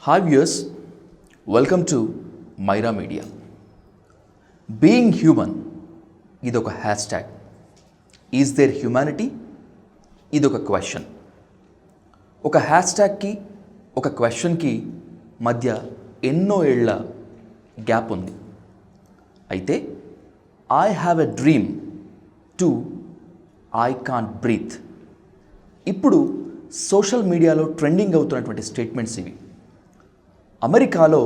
Hi viewers, welcome to Myra Media. Being human ఇదొక hash tag. Is there humanity ఇదొక question. ఒక hash ట్యాగ్కి ఒక క్వశ్చన్కి మధ్య ఎన్నో ఏళ్ల గ్యాప్ ఉంది. అయితే I have a dream to I can't breathe ఇప్పుడు సోషల్ మీడియాలో ట్రెండింగ్ అవుతున్నటువంటి స్టేట్మెంట్స్ ఇవి. అమెరికాలో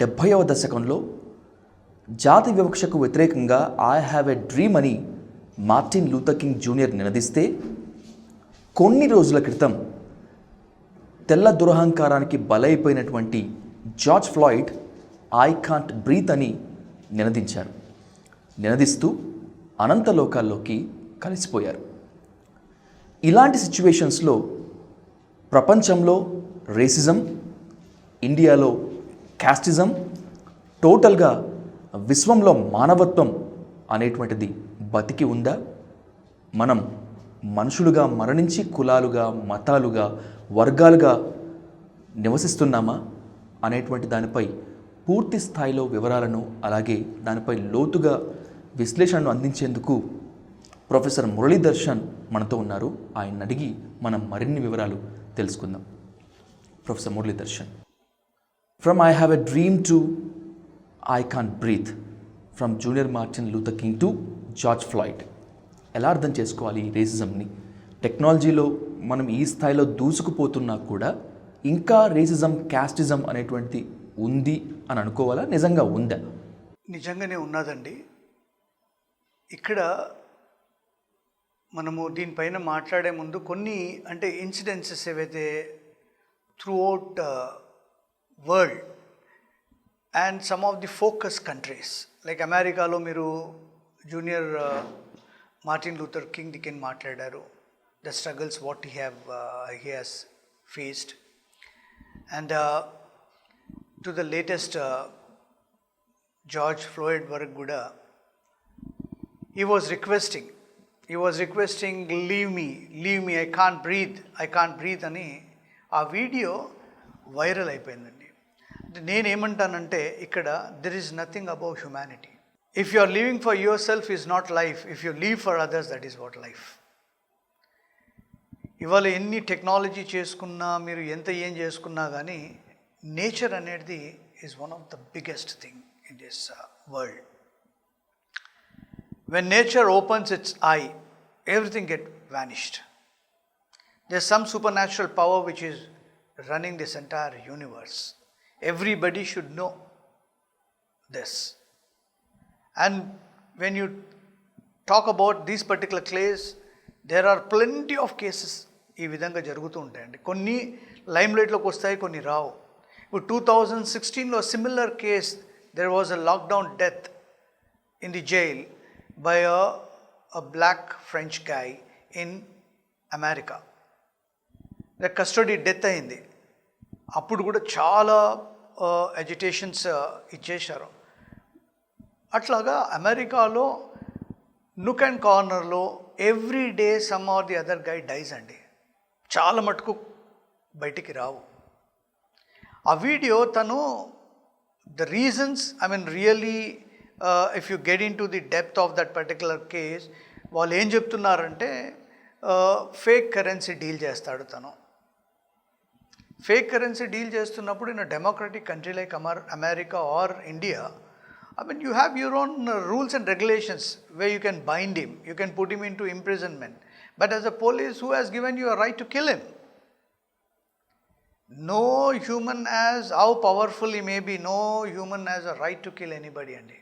70వ దశకంలో జాతి వివక్షకు వ్యతిరేకంగా ఐ హ్యావ్ ఎ డ్రీమ్ అని మార్టిన్ లూథర్ కింగ్ జూనియర్ నినదిస్తే, కొన్ని రోజుల క్రితం తెల్ల దురహంకారానికి బలైపోయినటువంటి George Floyd I can't breathe అని నినదించారు. నినదిస్తూ అనంత లోకాల్లోకి కలిసిపోయారు. ఇలాంటి సిచ్యువేషన్స్లో ప్రపంచంలో రేసిజం, ఇండియాలో క్యాస్టిజం, టోటల్గా విశ్వంలో మానవత్వం అనేటువంటిది బతికి ఉందా? మనం మనుషులుగా మరణించి కులాలుగా, మతాలుగా, వర్గాలుగా నివసిస్తున్నామా అనేటువంటి దానిపై పూర్తి స్థాయిలో వివరాలను, అలాగే దానిపై లోతుగా విశ్లేషణను అందించేందుకు ప్రొఫెసర్ మురళీ దర్శన్ మనతో ఉన్నారు. ఆయన అడిగి మనం మరిన్ని వివరాలు తెలుసుకుందాం. Professor Murali Darshan, from I have a dream to I can't breath, from junior Martin Luther king to George Floyd, ఎలా అర్థం చేసుకోవాలి ఈ రేసిజంని? టెక్నాలజీలో మనం ఈ స్థాయిలో దూసుకుపోతున్నా కూడా ఇంకా రేసిజం, క్యాస్టిజం అనేటువంటిది ఉంది అని అనుకోవాలా? నిజంగా ఉందా? నిజంగానే ఉన్నదండి. ఇక్కడ మనము దీనిపైన మాట్లాడే ముందు కొన్ని ఇన్సిడెన్సెస్ ఏవైతే throughout world and some of the focus countries like అమెరికాలో మీరు జూనియర్ మార్టిన్ లూథర్ కింగ్ దికెన్ మాట్లాడారు. The struggles what he has faced and to the latest George Floyd వరకు కూడా he was requesting leave me, I can't breathe అని ఆ video viral అయిపోయిందండి. నేనేమంటానంటే ఇక్కడ there is nothing above humanity. If you are living for yourself is not life, if you live for others that is what life. ఇవాళ ఎన్ని technology చేసుకున్నా, మీరు ఏం చేసుకున్నా కానీ నేచర్ అనేది is one of the biggest thing in this world. When nature opens its eye, everything gets vanished. There's some supernatural power which is running this entire universe. Everybody should know this. And when you talk about these particular case, there are plenty of cases ఈ విధంగా జరుగుతూ ఉంటాయండి. కొన్ని లైమ్లైట్లోకి వస్తాయి, కొన్ని రావు. ఇప్పుడు 2016లో similar case, there was a lockdown death in the jail by a black French guy in America. The custody death అయింది. అప్పుడు కూడా చాలా ఎజిటేషన్స్ ఇచ్చేశారు. అట్లాగా అమెరికాలో నుక్ అండ్ కార్నర్లో every day some or the other guy dies అండి. చాలా మటుకు బయటికి రావు. ఆ వీడియో తను the reasons really if you get into the depth of that particular case, వాళ్ళు ఏం చెప్తున్నారంటే ఫేక్ కరెన్సీ డీల్ చేస్తాడు తను. ఫేక్ కరెన్సీ డీల్ చేస్తున్నప్పుడు in democratic country like America or India, you have your own rules and regulations where you can bind him, you can put him into imprisonment. But as a police, who has given you a right to kill him? No human has, how powerful he may be, no human has a right to kill anybody అండి.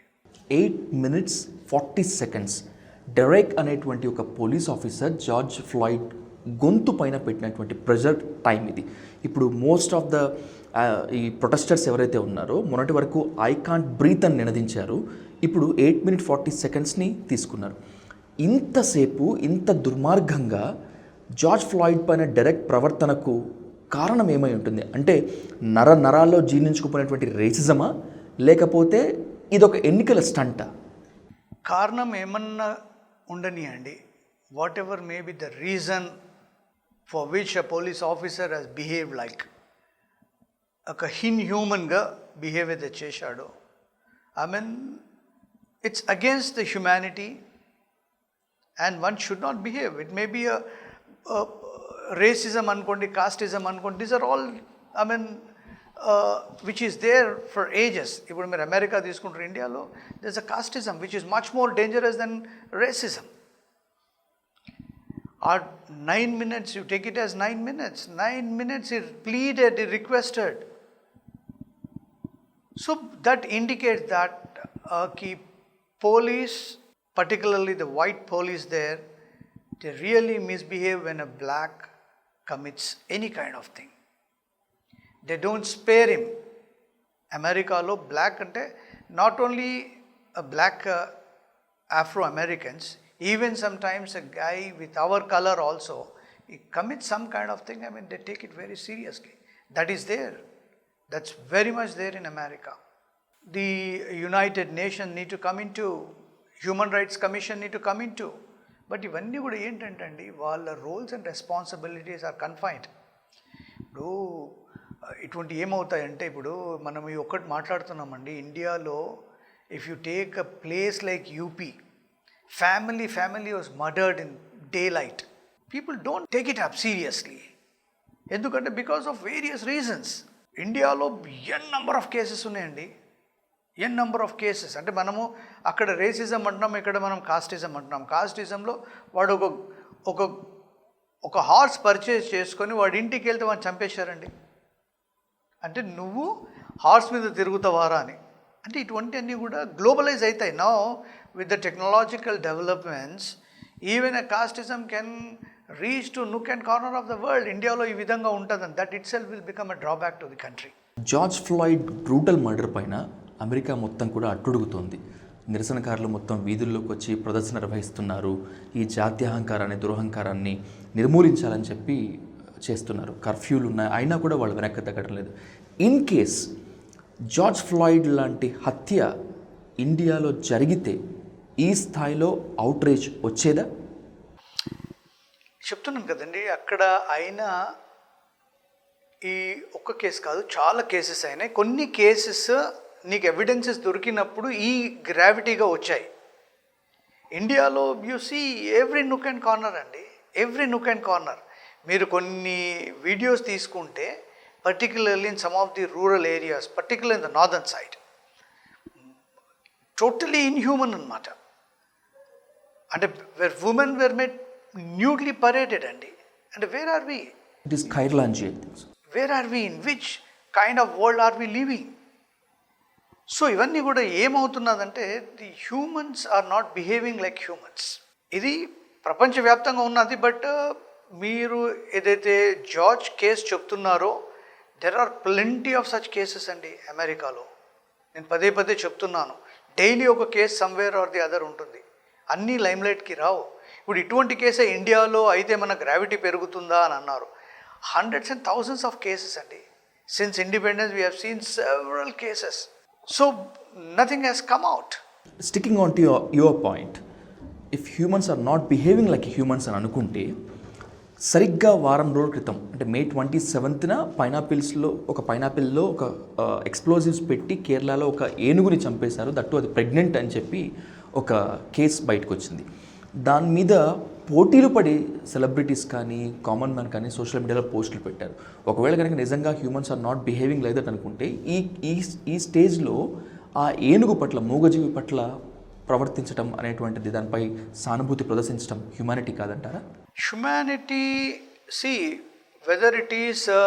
8 minutes 40 seconds Derek అనేటువంటి ఒక police officer George Floyd గొంతు పైన పెట్టినటువంటి pressure time ఇది. ఇప్పుడు most of the ఈ protesters ఎవరైతే ఉన్నారో మొన్నటి వరకు ఐ కాంట్ బ్రీత్ అని నినదించారు. ఇప్పుడు 8 minutes 40 secondsని తీసుకున్నారు. ఇంతసేపు ఇంత దుర్మార్గంగా జార్జ్ ఫ్లాయిడ్ పైన డైరెక్ట్ ప్రవర్తనకు కారణం ఏమై ఉంటుంది? అంటే నరాల్లో జీర్ణించుకుపోయినటువంటి రేసిజమా, లేకపోతే ఇదొక ఎన్నికల స్టంటా? కారణం ఏమన్నా ఉండని అండి. What ever may be the reason for which a police officer has behaved like. ఒక ఇన్హ్యూమన్గా బిహేవ్ అయితే చేశాడో, I mean it's against the humanity and one should not behave. It may be racism అనుకోండి, కాస్టిజం అనుకోండి, these are all I mean which is there for ages. ఇప్పుడు మీరు America తీసుకుంటారు, ఇండియాలో there is a casteism which is much more dangerous than racism. Or 9 minutes, you take it as 9 minutes. 9 minutes he pleaded, he requested. So that indicates that ki police, particularly the white police there, they really misbehave when a black commits any kind of thing. They don't spare him. Americalo black ante not only a black Afro-Americans, even sometimes a guy with our color also, he commits some kind of thing, I mean, they take it very seriously. That is there. That's very much there in America. The United Nations need to come into, Human Rights Commission need to come into. But ఇవన్నీ కూడా ఏంటంటే అండి, వాళ్ళ roles and responsibilities are confined. ఇప్పుడు ఇటువంటి ఏమవుతాయంటే, ఇప్పుడు మనం ఈ ఒక్కటి మాట్లాడుతున్నామండి, ఇండియాలో if you take a place like UP, family was murdered in daylight. People don't take it up seriously. ఎందుకంటే బికాస్ ఆఫ్ వేరియస్ రీజన్స్. ఇండియాలో ఎన్ నెంబర్ ఆఫ్ కేసెస్ ఉన్నాయండి, ఎన్ నెంబర్ ఆఫ్ కేసెస్. అంటే మనము అక్కడ రేసిజం అంటున్నాం, ఇక్కడ మనం కాస్టిజం అంటున్నాం. కాస్టిజంలో వాడు ఒక హార్స్ పర్చేజ్ చేసుకొని వాడి ఇంటికి వెళ్తే వాడిని చంపేశారండి. అంటే నువ్వు హార్స్ మీద తిరుగుతావారా అని. అంటే ఇటువంటి అన్నీ కూడా గ్లోబలైజ్ అవుతాయి. Now with the technological developments, even a casteism can reach to nook and corner of the world. Indialo ee vidhanga untadani, that itself will become a drawback to the country. George Floyd brutal murder పైన America మొత్తం కూడా అట్టుడుగుతోంది. నిరసనకారులు మొత్తం వీధుల్లోకి వచ్చి ప్రదర్శన నిర్వహిస్తున్నారు. ఈ జాత్యహంకారాన్ని, దురహంకారాన్ని నిర్మూలించాలని చెప్పి చేస్తున్నారు. కర్ఫ్యూలు ఉన్నాయి, అయినా కూడా వాళ్ళు వెనక్కి తగ్గడం లేదు. ఇన్ కేస్ జార్జ్ ఫ్లాయిడ్ లాంటి హత్య ఇండియాలో జరిగితే ఈ స్థాయిలో అవుట్రేజ్ వచ్చేదా? చెప్తున్నాను కదండి, అక్కడ అయినా ఈ ఒక్క కేసు కాదు, చాలా కేసెస్ అయినాయి. కొన్ని కేసెస్ నీకు ఎవిడెన్సెస్ దొరికినప్పుడు ఈ గ్రావిటీగా వచ్చాయి. ఇండియాలో you see every nook and corner అండి, ఎవ్రీ నుక్ అండ్ కార్నర్. మీరు కొన్ని వీడియోస్ తీసుకుంటే, particularly in some of the rural areas, particular in the northern side, totally inhuman అనమాట. అంటే where women were made nudely paraded అండి. అంటే where are we? It is Khairlanji. Where are we? In which kind of world are we living? So ఇవన్నీ కూడా ఏమవుతున్నదంటే, the humans are not behaving like humans. ఇది ప్రపంచవ్యాప్తంగా ఉన్నది. బట్ మీరు ఏదైతే జార్జ్ కేసు చెప్తున్నారో, there are plenty of such cases అండి అమెరికాలో. నేను పదే పదే చెప్తున్నాను, డైలీ ఒక case somewhere or the other ఉంటుంది. అన్నీ లైమ్లైట్కి రావు. ఇప్పుడు ఇటువంటి కేసే ఇండియాలో అయితే మన గ్రావిటీ పెరుగుతుందా అని అన్నారు. Hundreds and thousands of cases అండి. Since independence we have seen several cases. So nothing has come out. Sticking on to your point, if humans are not behaving like humans అని అనుకుంటే, సరిగ్గా వారం రోజుల క్రితం అంటే May 27న పైనాపిల్లో ఒక ఎక్స్ప్లోజివ్స్ పెట్టి కేరళలో ఒక ఏనుగుని చంపేశారు. దట్టు అది ప్రెగ్నెంట్ అని చెప్పి ఒక కేసు బయటకు వచ్చింది. దాని మీద పోటీలు పడి సెలబ్రిటీస్ కానీ, కామన్ మ్యాన్ కానీ సోషల్ మీడియాలో పోస్టులు పెట్టారు. ఒకవేళ కనుక నిజంగా humans are not behaving like that అనుకుంటే, ఈ స్టేజ్లో ఆ ఏనుగు పట్ల, మూగజీవి పట్ల ప్రవర్తించడం అనేటువంటిది, దానిపై సానుభూతి ప్రదర్శించడం హ్యుమానిటీ కాదంటారా? Humanity, see, whether it is a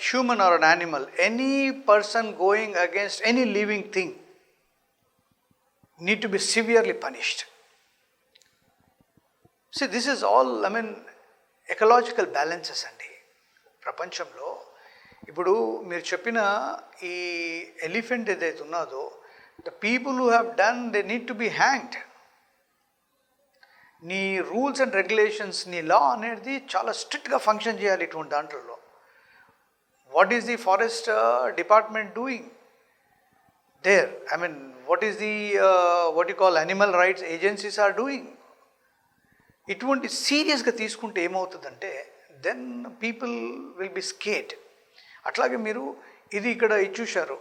human or an animal, any person going against any living thing need to be severely punished. See, this is all, I mean, ecological balances అండి ప్రపంచంలో. ఇప్పుడు మీరు చెప్పిన ఈ elephant ఏదైతే ఉన్నదో, the people who have done, they need to be hanged. నీ rules and regulations, నీ లా అనేది చాలా స్ట్రిక్ట్గా ఫంక్షన్ చేయాలి ఇటువంటి దాంట్లో. What is the forest department doing there? I mean, what is the what you call animal rights agencies are doing? ఇటువంటి సీరియస్గా తీసుకుంటే ఏమవుతుందంటే, then people will be scared. అట్లాగే మీరు ఇది ఇక్కడ ఇది చూశారు.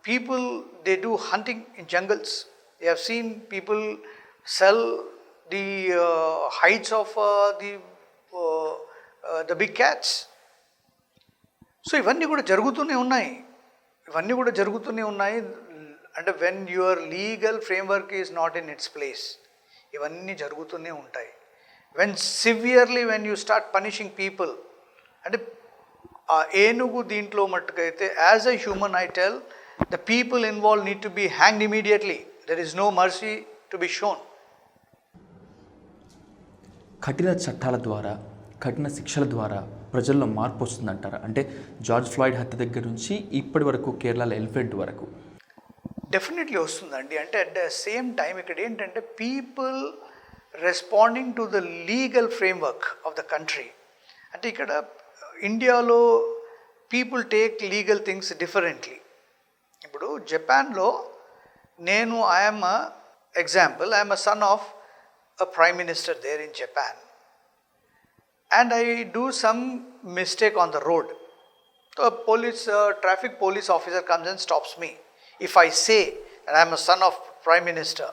People they do hunting in jungles. You have seen people sell the hides of the big cats. So ఇవన్నీ కూడా జరుగుతూనే ఉన్నాయి. అంటే when your legal framework is not in its place, ఇవన్నీ జరుగుతూనే ఉంటాయి. When you start punishing people, అంటే ఆ ఏనుగు దీంట్లో మట్టుకైతే as a human I tell the people involve need to be hanged immediately. There is no mercy to be shown. కఠిన చట్టాల ద్వారా, కఠిన శిక్షల ద్వారా ప్రజల్లో మార్పు వస్తుందంటారా? అంటే జార్జ్ ఫ్లాయిడ్ హత్య దగ్గర నుంచి ఇప్పటి వరకు కేరళలో ఎలిఫెంట్ వరకు డెఫినెట్లీ వస్తుందండి. అంటే అట్ ద సేమ్ టైం ఇక్కడ ఏంటంటే people responding to the legal framework of the country. అంటే ఇక్కడ ఇండియాలో people take legal things differently. ఇప్పుడు జపాన్లో నేను I'm a son of a prime minister there in Japan, and I do some mistake on the road. So a traffic police officer comes and stops me. If I say that I am a son of prime minister,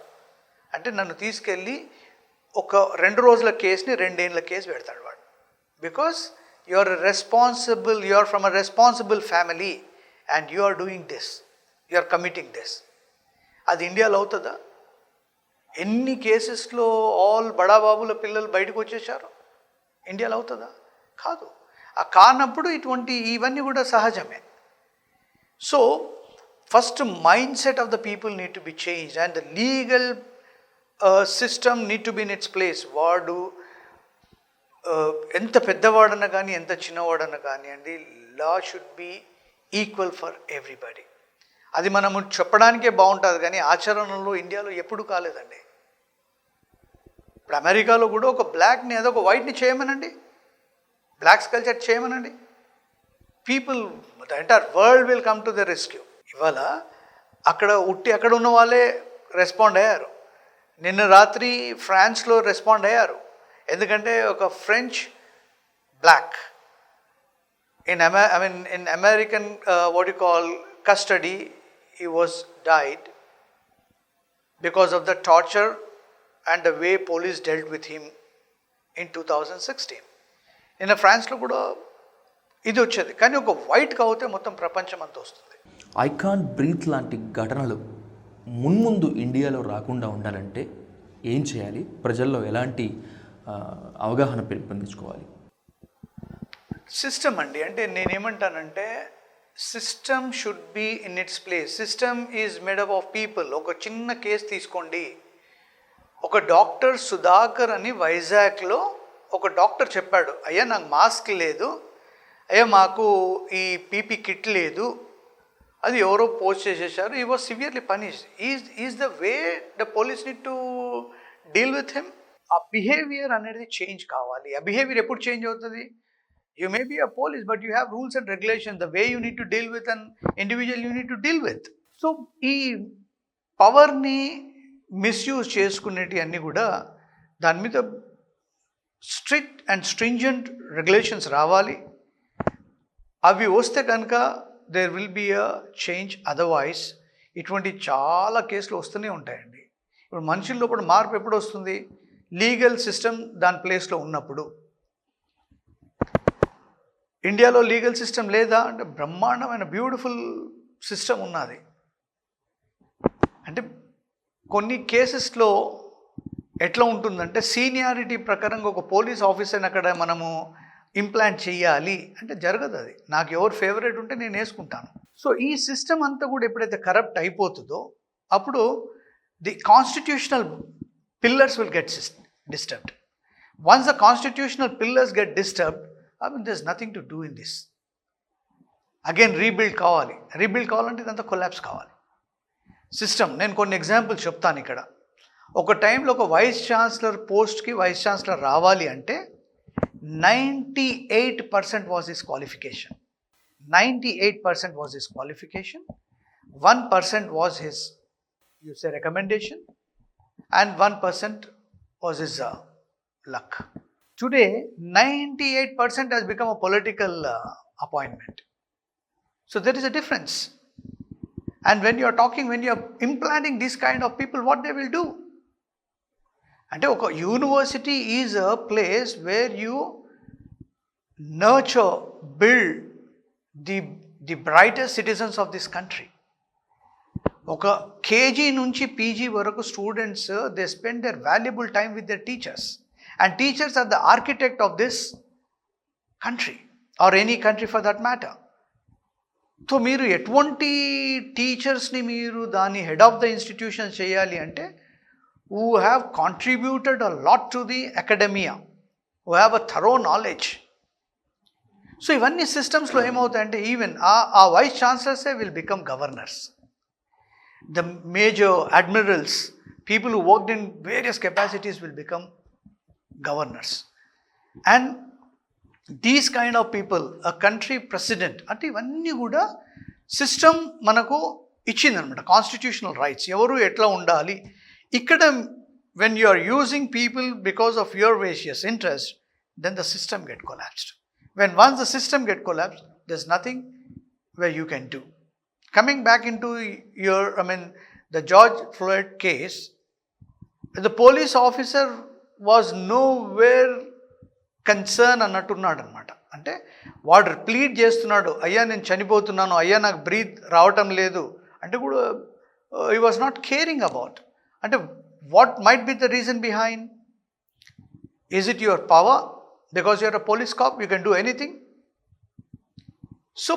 అంటే నన్ను తీసుకెళ్ళి ఒక 2 రోజుల కేసుని 2 ఏళ్ళ కేసు పెడతాడు వాడు. Because you are from a responsible family and you are doing this, you are committing this. అది ఇండియాలో అవుతుందా? ఎన్ని కేసెస్లో ఆల్ బడాబాబుల పిల్లలు బయటకు వచ్చేసారు. ఇండియాలో అవుతుందా? కాదు. ఆ కానప్పుడు ఇవన్నీ కూడా సహజమే. So first mind set of the people need to be changed and the legal system need to be in its place. వాడు ఎంత పెద్దవాడన్నా కానీ ఎంత చిన్నవాడన్నా కానివ్వండి, లా should be equal for everybody. అది మనము చెప్పడానికే బాగుంటుంది కానీ ఆచరణలో ఇండియాలో ఎప్పుడు కాలేదండి. ఇప్పుడు అమెరికాలో కూడా ఒక బ్లాక్ని ఏదో ఒక వైట్ని చేయమనండి, బ్లాక్స్ కల్చర్ చేయమనండి, people the entire world will come to the rescue. ఇవాళ అక్కడ ఉన్న వాళ్ళే రెస్పాండ్ అయ్యారు. నిన్న రాత్రి ఫ్రాన్స్లో రెస్పాండ్ అయ్యారు. ఎందుకంటే ఒక French black in American what you call custody, he was died because of the torture and the way police dealt with him in 2016. నిన్న ఫ్రాన్స్లో కూడా ఇది వచ్చేది, కానీ ఒక వైట్ కావుతే మొత్తం ప్రపంచం అంతా వస్తుంది. ఐ కాంట్ బ్రీత్ లాంటి ఘటనలు మున్ముందు ఇండియాలో రాకుండా ఉండాలంటే ఏం చేయాలి? ప్రజల్లో ఎలాంటి అవగాహన పెంపొందించుకోవాలి? సిస్టమ్ అండి. అంటే నేనేమంటానంటే system should be in its place. System is made up of people. ఒక చిన్న కేసు తీసుకోండి. ఒక డాక్టర్ సుధాకర్ అని వైజాగ్లో ఒక డాక్టర్ చెప్పాడు, అయ్యా నాకు మాస్క్ లేదు, అయ్యా మాకు ఈ పీపీ కిట్ లేదు, అది ఎవరో పోస్ట్ చేసేసారు. ఈ was severely punished. Is the way the police need to deal with him. ఆ బిహేవియర్ అనేది చేంజ్ కావాలి. ఆ బిహేవియర్ ఎప్పుడు చేంజ్ అవుతుంది? You may be a police, but you have rules and regulations. The way you need to deal with an individual, you need to deal with. So, ఈ పవర్ని misuse చేసుకునేటి అన్నీ కూడా దాని మీద స్ట్రిక్ట్ అండ్ స్ట్రింజెంట్ రెగ్యులేషన్స్ రావాలి. అవి వస్తే కనుక there will be a change. Otherwise ఇటువంటి చాలా కేసులు వస్తూనే ఉంటాయండి. ఇప్పుడు మనుషుల్లో కూడా మార్పు ఎప్పుడు వస్తుంది? లీగల్ సిస్టమ్ దాని ప్లేస్లో ఉన్నప్పుడు. ఇండియాలో లీగల్ సిస్టమ్ లేదా అంటే బ్రహ్మాండమైన బ్యూటిఫుల్ సిస్టమ్ ఉన్నది. అంటే కొన్ని కేసెస్లో ఎట్లా ఉంటుందంటే సీనియారిటీ ప్రకారంగా ఒక పోలీస్ ఆఫీసర్ని అక్కడ మనము ఇంప్లాంట్ చేయాలి అంటే జరగదు. అది నాకు ఎవరు ఫేవరెట్ ఉంటే నేను వేసుకుంటాను. సో ఈ సిస్టమ్ అంతా కూడా ఎప్పుడైతే కరప్ట్ అయిపోతుందో అప్పుడు the constitutional pillars will get disturbed. Once the constitutional pillars get disturbed, there's nothing to do in this. Again rebuild కావాలి. రీబిల్డ్ కావాలంటే ఇదంతా కొలాప్స్ కావాలి సిస్టమ్. నేను కొన్ని ఎగ్జాంపుల్స్ చెప్తాను ఇక్కడ. ఒక టైంలో ఒక వైస్ ఛాన్సలర్ పోస్ట్కి వైస్ ఛాన్సలర్ రావాలి అంటే 98% was his qualification. 98% was his qualification. 1% was his recommendation and 1% was his luck. Today, 98% has become a political appointment. So there is a difference. And when you are implanting this kind of people, what they will do? అంటే ఒక university is a place where you nurture build the brightest citizens of this country. ఒక KG నుంచి PG వరకు students they spend their valuable time with their teachers, and teachers are the architect of this country or any country for that matter. So మీరు ఎటువంటి టీచర్స్ని మీరు దాని head of the institution చేయాలి అంటే who have contributed a lot to the academia, who have a thorough knowledge. So ఇవన్నీ సిస్టమ్స్లో ఏమవుతాయంటే even ఆ వైస్ ఛాన్సలర్సే will become governors. The major admirals, people who worked in various capacities will become governors. And these kind of people, a country president, అంటే ఇవన్నీ కూడా system మనకు ఇచ్చిందనమాట, constitutional rights, ఎవరు ఎట్లా ఉండాలి. ఇక్కడ when you are using people because of your various interest, then the system get collapsed. When once the system get collapsed, there's nothing where you can do. Coming back into the George Floyd case, the police officer was nowhere concerned అన్నట్టున్నాడు అనమాట. అంటే వాడు plead చేస్తున్నాడు, అయ్యా నేను చనిపోతున్నాను, అయ్యా నాకు breath రావటం లేదు అంటే కూడా he was not caring about. అంటే what might be the reason behind? Is it your power? Because you are a police cop, you can do anything? So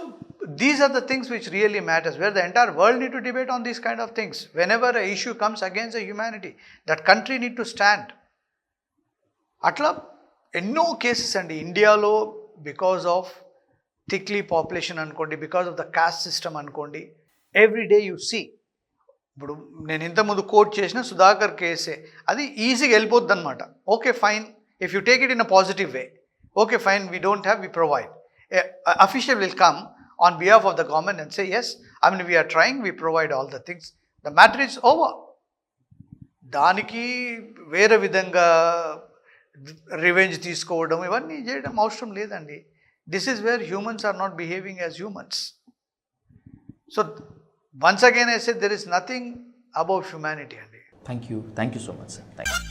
these are the things which really matters, where the entire world need to debate on these kind of things. Whenever a issue comes against the humanity, that country need to stand. అట్లా ఎన్నో cases అండి ఇండియాలో, because of thickly population అనుకోండి, because of the cost system అనుకోండి, every day you see. ఇప్పుడు నేను ఇంతకుముందు coat చేసిన సుధాకర్ కేసే, అది ఈజీగా వెళ్ళిపోద్ది అనమాట. Okay fine, if you take it in a positive way, okay fine, we don't have, we provide. Official will come on behalf of the government and say yes, we're trying, we provide all the things, the matter is over. దానికి వేరే విధంగా revenge తీసుకోవడం ఇవన్నీ చేయడం అవసరం లేదండి. This is where humans are not behaving as humans. So once again I said there is nothing above humanity. Thank you so much, sir. Thank you.